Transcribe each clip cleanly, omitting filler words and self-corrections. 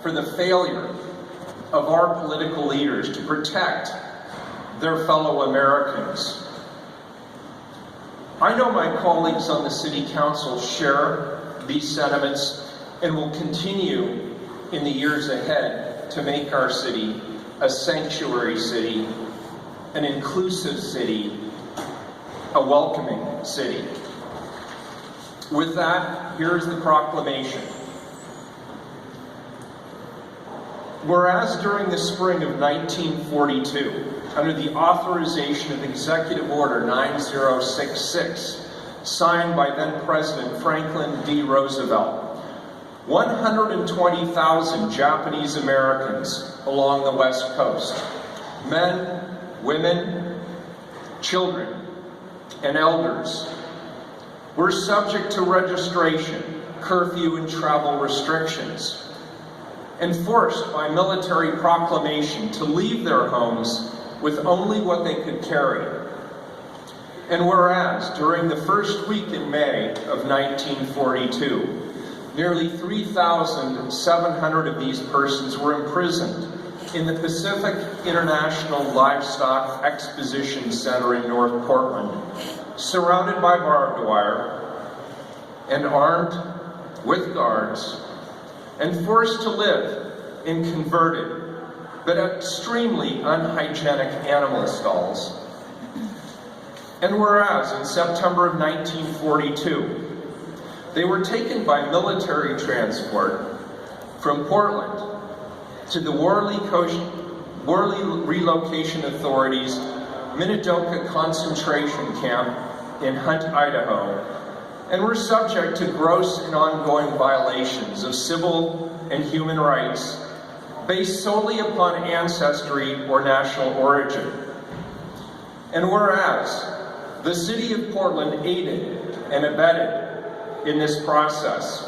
for the failure of our political leaders to protect their fellow Americans. I know my colleagues on the City Council share these sentiments and will continue in the years ahead to make our city a sanctuary city, an inclusive city, a welcoming city. With that, here's the proclamation. Whereas during the spring of 1942, under the authorization of Executive Order 9066, signed by then President Franklin D. Roosevelt, 120,000 Japanese Americans along the West Coast, men, women, children, and elders, were subject to registration, curfew, and travel restrictions, and forced by military proclamation to leave their homes with only what they could carry. And whereas during the first week in May of 1942, nearly 3,700 of these persons were imprisoned in the Pacific International Livestock Exposition Center in North Portland, surrounded by barbed wire and armed with guards, and forced to live in converted but extremely unhygienic animal stalls. And whereas in September of 1942, they were taken by military transport from Portland to the Worley Relocation Authority's Minidoka concentration camp in Hunt, Idaho, and were subject to gross and ongoing violations of civil and human rights based solely upon ancestry or national origin. And whereas the City of Portland aided and abetted in this process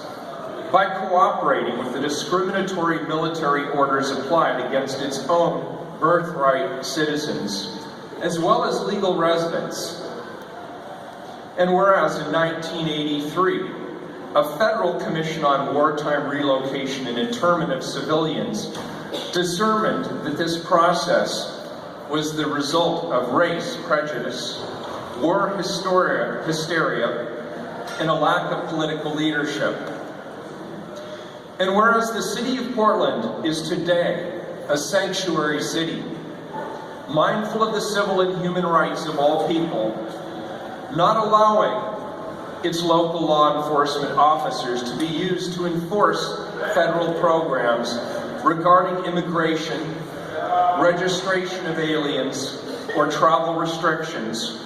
by cooperating with the discriminatory military orders applied against its own birthright citizens, as well as legal residents. And whereas in 1983, a federal commission on wartime relocation and internment of civilians determined that this process was the result of race prejudice, war hysteria, and a lack of political leadership. And whereas the City of Portland is today a sanctuary city, mindful of the civil and human rights of all people, not allowing its local law enforcement officers to be used to enforce federal programs regarding immigration, registration of aliens, or travel restrictions.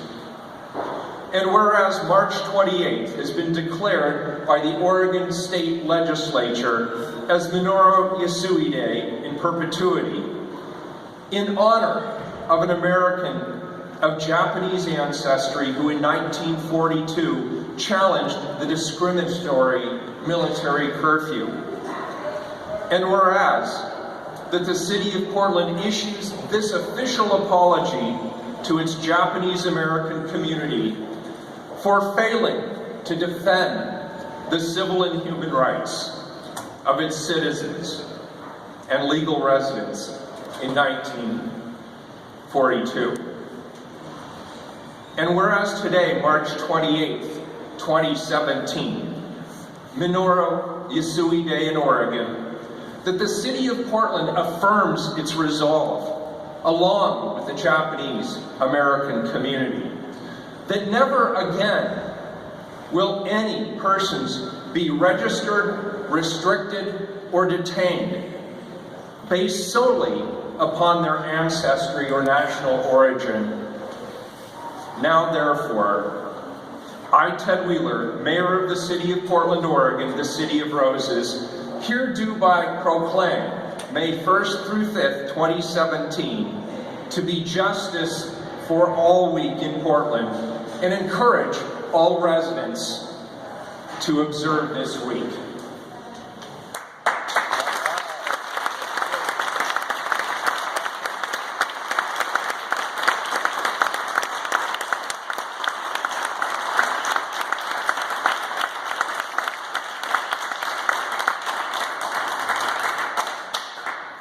And whereas March 28th has been declared by the Oregon State Legislature as Minoru Yasui Day in perpetuity, in honor of an American of Japanese ancestry who in 1942 challenged the discriminatory military curfew. And whereas that the City of Portland issues this official apology to its Japanese American community for failing to defend the civil and human rights of its citizens and legal residents in 1942. And whereas today, March 28th, 2017, Minoru Yasui Day in Oregon, that the City of Portland affirms its resolve, along with the Japanese American community, that never again will any persons be registered, restricted, or detained based solely upon their ancestry or national origin. Now, therefore, I, Ted Wheeler, Mayor of the City of Portland, Oregon, the City of Roses, hereby proclaim May 1st through 5th, 2017, to be Justice for All Week in Portland, and encourage all residents to observe this week.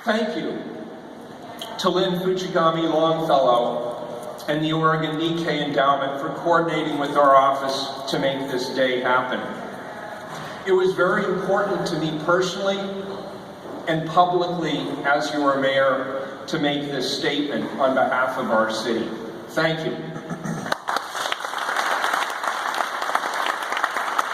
Thank you to Lynn Fujigami Longfellow and the Oregon Nikkei Endowment for coordinating with our office to make this day happen. It was very important to me personally and publicly as your mayor to make this statement on behalf of our city. Thank you.